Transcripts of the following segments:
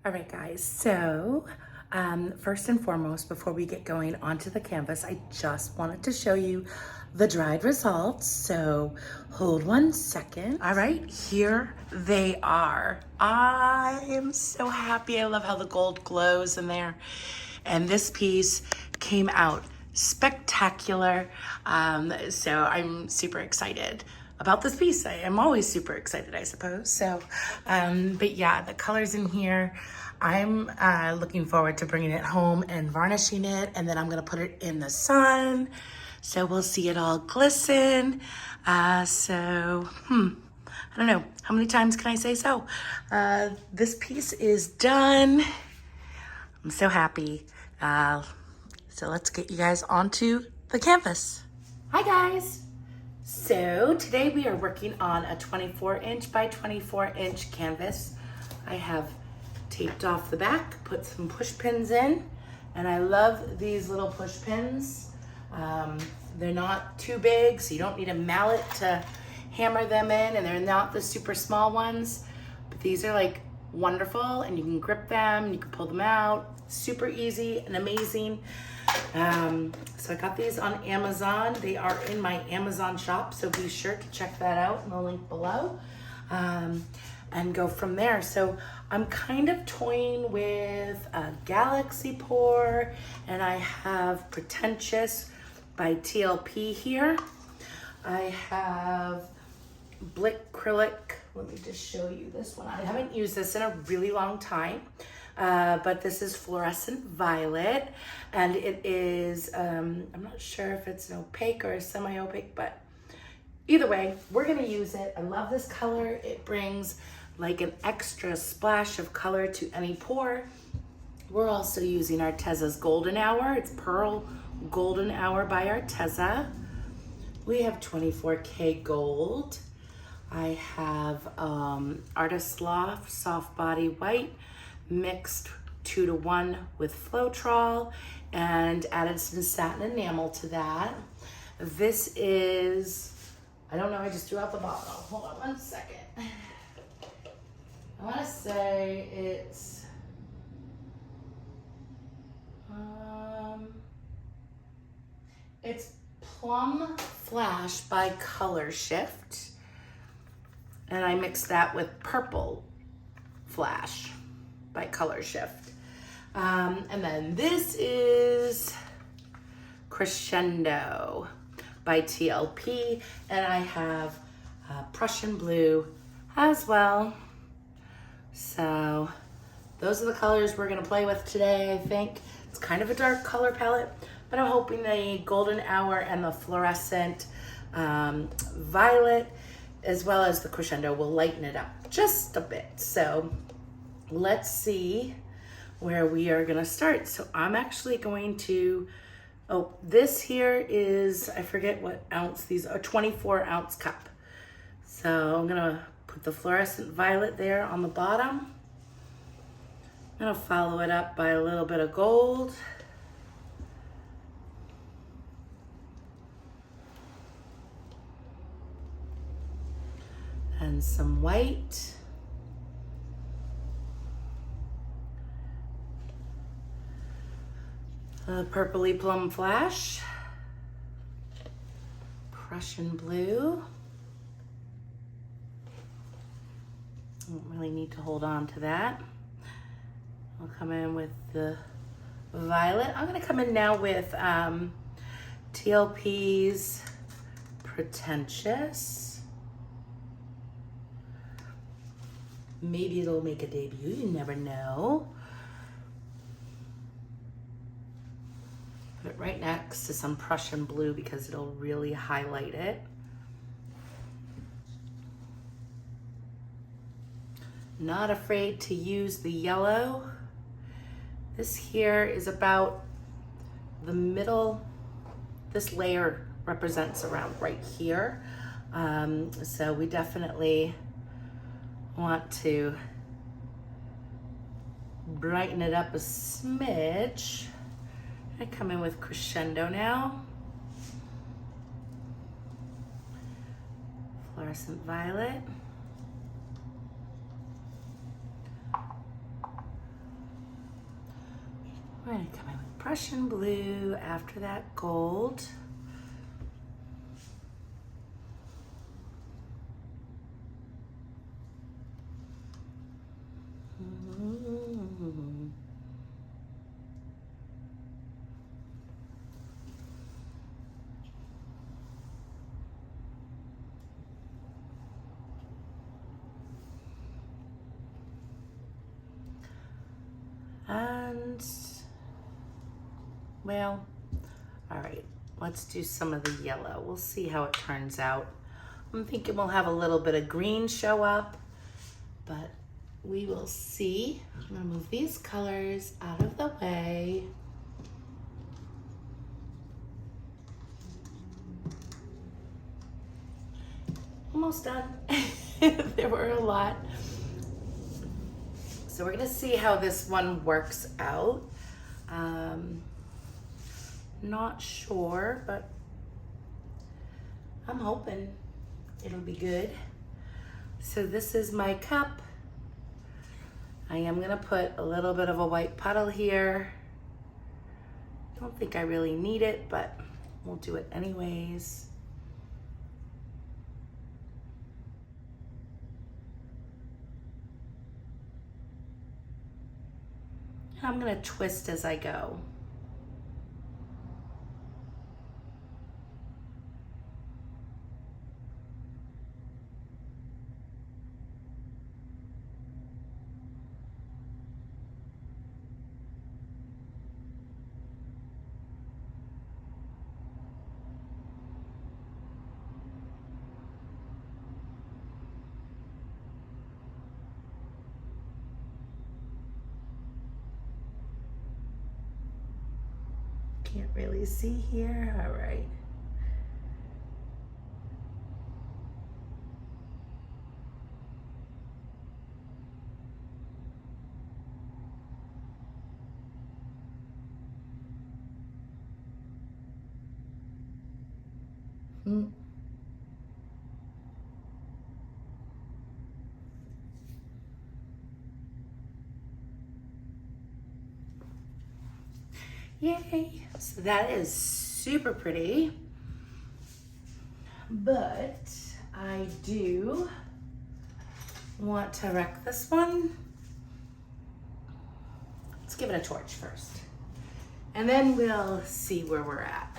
All right, guys, so first and foremost, before we get going onto the canvas, I just wanted to show you the dried results. So hold 1 second. All right, here they are. I am so happy. I love how the gold glows in there. And this piece came out spectacular. So I'm super excited about this piece. I am always super excited, I suppose. So, but yeah, the colors in here, I'm looking forward to bringing it home and varnishing it, and then I'm gonna put it in the sun. So we'll see it all glisten. I don't know, how many times can I say so? This piece is done. I'm so happy. So let's get you guys onto the canvas. Hi guys. So today we are working on a 24-inch by 24-inch canvas. I have taped off the back, put some push pins in, and I love these little push pins. They're not too big, so you don't need a mallet to hammer them in, and they're not the super small ones, but these are like wonderful, and you can grip them, you can pull them out, super easy and amazing. So I got these on Amazon. They are in my Amazon shop, so be sure to check that out in the link below, and go from there. So I'm kind of toying with a Galaxy pour, and I have Pretentious by TLP here. I have Acrylic. Let me just show you this one. I haven't used this in a really long time, but this is Fluorescent Violet, and it is, I'm not sure if it's an opaque or a semi-opaque, but either way, we're gonna use it. I love this color. It brings like an extra splash of color to any pour. We're also using Arteza's Golden Hour. It's Pearl Golden Hour by Arteza. We have 24K gold. I have Artist Loft Soft Body White mixed 2-to-1 with Floetrol and added some satin enamel to that. This is, I don't know, I just threw out the bottle. Hold on 1 second. I want to say it's Plum Flash by Color Shift, and I mixed that with Purple Flash by Color Shift. And then this is Crescendo by TLP, and I have Prussian Blue as well. So those are the colors we're gonna play with today, I think. It's kind of a dark color palette, but I'm hoping the Golden Hour and the Fluorescent Violet, as well as the Crescendo, will lighten it up just a bit. So let's see where we are gonna start. So I'm actually going to, this here is, I forget what ounce, these are 24-ounce cup. So I'm gonna put the Fluorescent Violet there on the bottom. I'm gonna follow it up by a little bit of gold. And some white. A purpley plum flash. Prussian blue. Don't really need to hold on to that. I'll come in with the violet. I'm gonna come in now with TLP's Pretentious. Maybe it'll make a debut, you never know. Put it right next to some Prussian blue because it'll really highlight it. Not afraid to use the yellow. This here is about the middle. This layer represents around right here. So we definitely want to brighten it up a smidge. I come in with Crescendo now. Fluorescent Violet. I'm gonna come in with Prussian blue after that gold. And, well, all right, let's do some of the yellow. We'll see how it turns out. I'm thinking we'll have a little bit of green show up, but we will see. I'm gonna move these colors out of the way. Almost done. There were a lot. So we're gonna see how this one works out. Not sure, but I'm hoping it'll be good. So this is my cup. I am gonna put a little bit of a white puddle here. Don't think I really need it, but we'll do it anyways. I'm gonna twist as I go. Can't really see here. All right. Yay! So that is super pretty, but I do want to wreck this one. Let's give it a torch first, and then we'll see where we're at.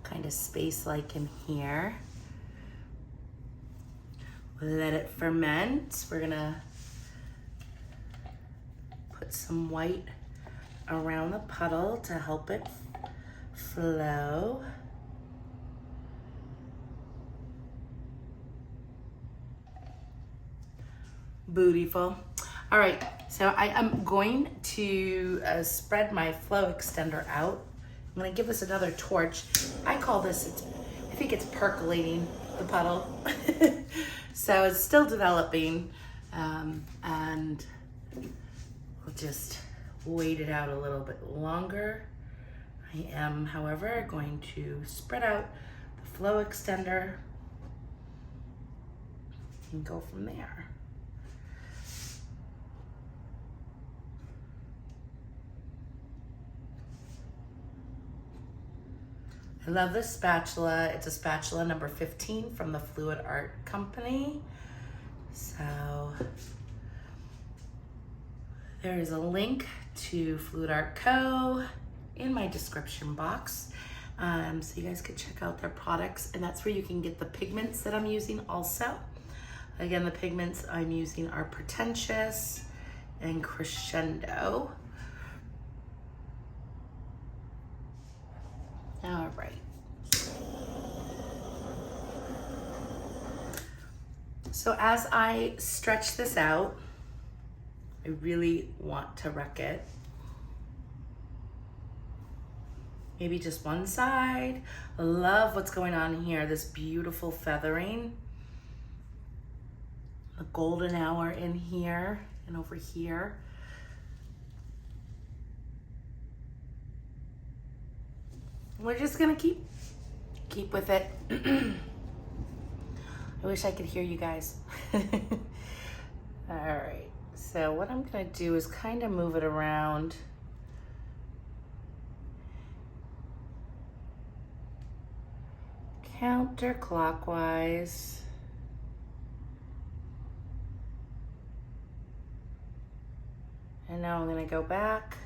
Kind of space like in here. Let it ferment. We're gonna put some white around the puddle to help it flow. Beautiful. All right, so I am going to spread my flow extender out. I'm gonna give this another torch. I call this, I think it's percolating the puddle. So it's still developing, and we'll just wait it out a little bit longer. I am, however, going to spread out the flow extender and go from there. I love this spatula. It's a spatula number 15 from the Fluid Art Company. So there is a link to Fluid Art Co. in my description box. So you guys could check out their products, and that's where you can get the pigments that I'm using also. Again, the pigments I'm using are Pretentious and Crescendo. All right. So as I stretch this out, I really want to wreck it. Maybe just one side. I love what's going on here, this beautiful feathering. A golden hour in here and over here. We're just gonna keep with it. I wish I could hear you guys. All right, so what I'm gonna do is kind of move it around. Counterclockwise. And now I'm gonna go back.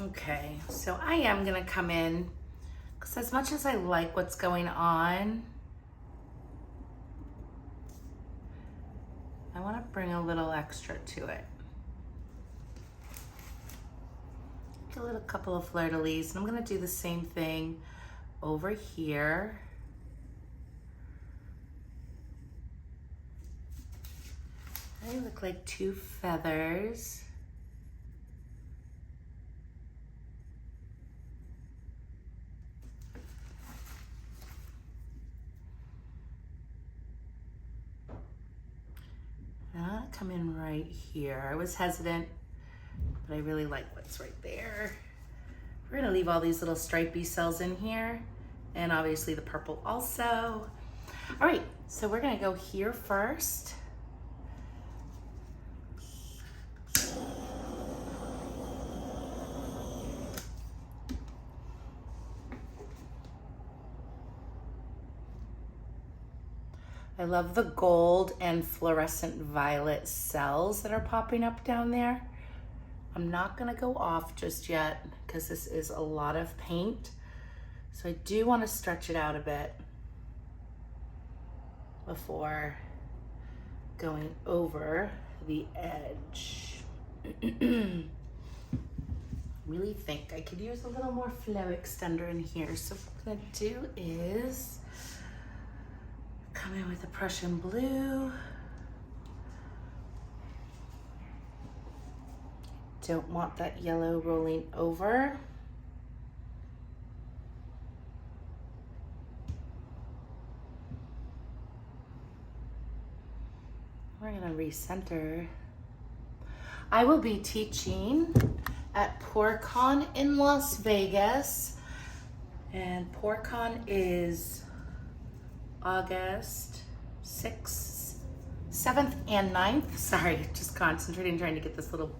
Okay, so I am gonna come in, because as much as I like what's going on, I wanna bring a little extra to it. A little couple of fleur-de-lis, and I'm gonna do the same thing over here. They look like two feathers. Come in right here. I was hesitant, but I really like what's right there. We're gonna leave all these little stripey cells in here, and obviously the purple also. All right, so we're gonna go here first. I love the gold and fluorescent violet cells that are popping up down there. I'm not gonna go off just yet because this is a lot of paint. So I do want to stretch it out a bit before going over the edge. Really think I could use a little more flow extender in here. So what I'm gonna do is come in with the Prussian blue. Don't want that yellow rolling over. We're gonna recenter. I will be teaching at PourCon in Las Vegas, and PourCon is August 6th, 7th, and 9th. Sorry, just concentrating, trying to get this little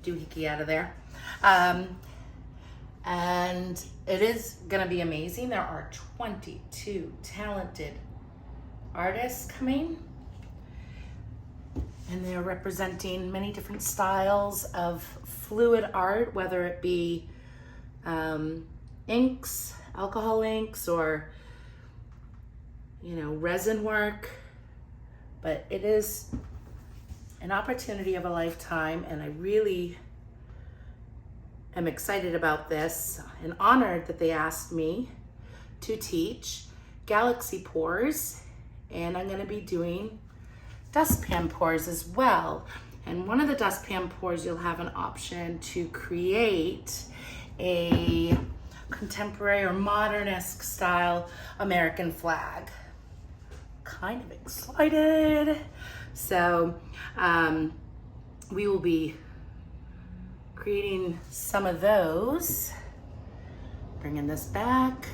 doohickey out of there. And it is gonna be amazing. There are 22 talented artists coming, and they're representing many different styles of fluid art, whether it be inks, alcohol inks, or resin work. But it is an opportunity of a lifetime, and I really am excited about this and honored that they asked me to teach galaxy pours, and I'm going to be doing dustpan pours as well. And one of the dustpan pours, you'll have an option to create a contemporary or modern-esque style American flag. Kind of excited. So we will be creating some of those. Bringing this back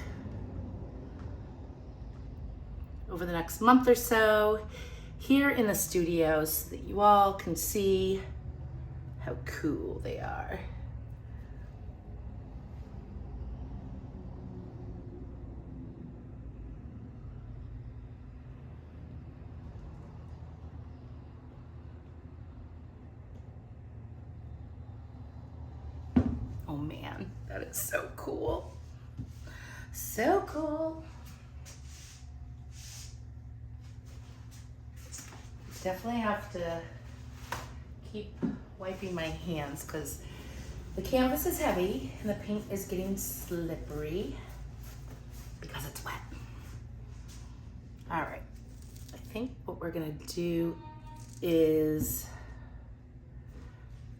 over the next month or so here in the studio so that you all can see how cool they are. Oh man, that is so cool. So cool. Definitely have to keep wiping my hands because the canvas is heavy and the paint is getting slippery because it's wet. All right, I think what we're gonna do is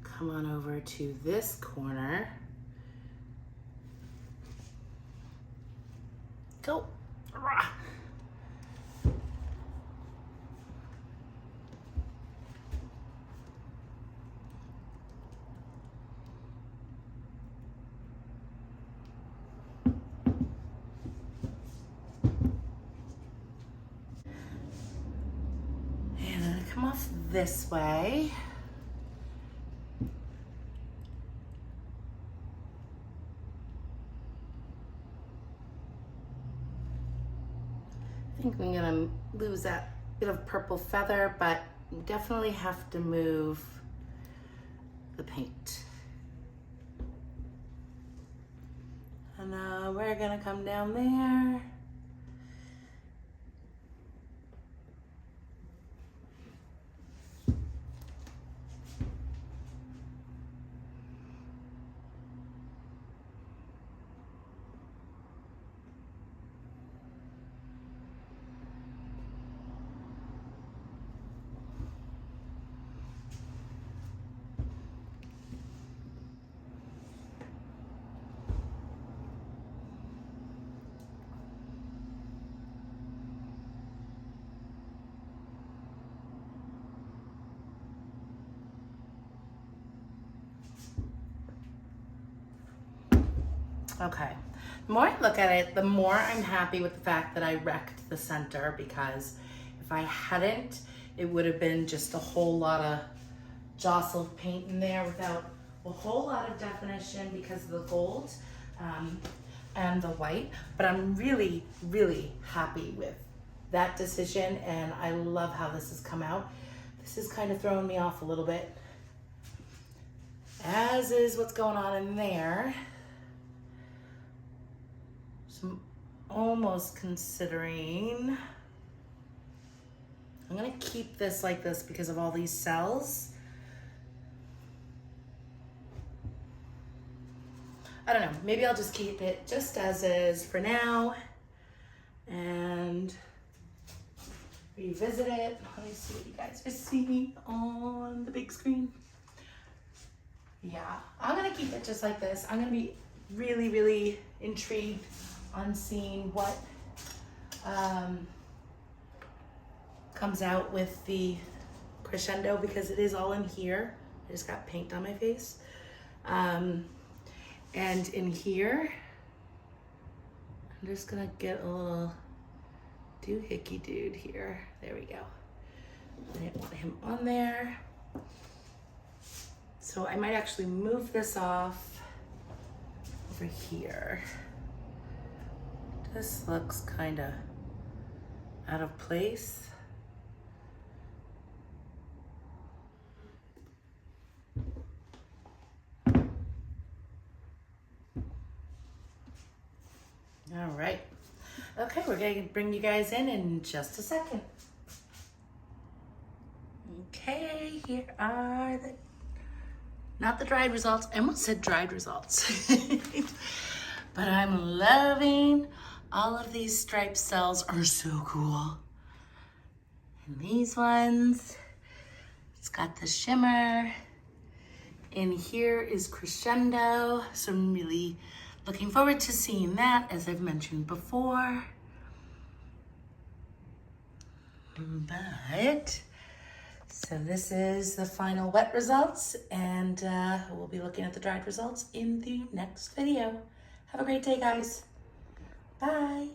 come on over to this corner. Go. Rah. And come off this way. I think I'm gonna lose that bit of purple feather, but definitely have to move the paint. And we're gonna come down there. Okay, the more I look at it, the more I'm happy with the fact that I wrecked the center, because if I hadn't, it would have been just a whole lot of jostled paint in there without a whole lot of definition because of the gold and the white. But I'm really, really happy with that decision, and I love how this has come out. This is kind of throwing me off a little bit, as is what's going on in there. So I'm almost considering, I'm gonna keep this like this because of all these cells. I don't know, maybe I'll just keep it just as is for now and revisit it. Let me see what you guys are seeing on the big screen. Yeah, I'm gonna keep it just like this. I'm gonna be really, really intrigued on seeing what comes out with the Crescendo, because it is all in here. I just got paint on my face. And in here, I'm just gonna get a little doohickey dude here. There we go. I didn't want him on there. So I might actually move this off over here. This looks kind of out of place. All right. Okay, we're going to bring you guys in just a second. Okay, here are the, not the dried results. I almost said dried results. But I'm loving all of these striped cells, are so cool. And these ones, it's got the shimmer. In here is Crescendo, so I'm really looking forward to seeing that, as I've mentioned before. But, so this is the final wet results, and we'll be looking at the dried results in the next video. Have a great day, guys. Bye.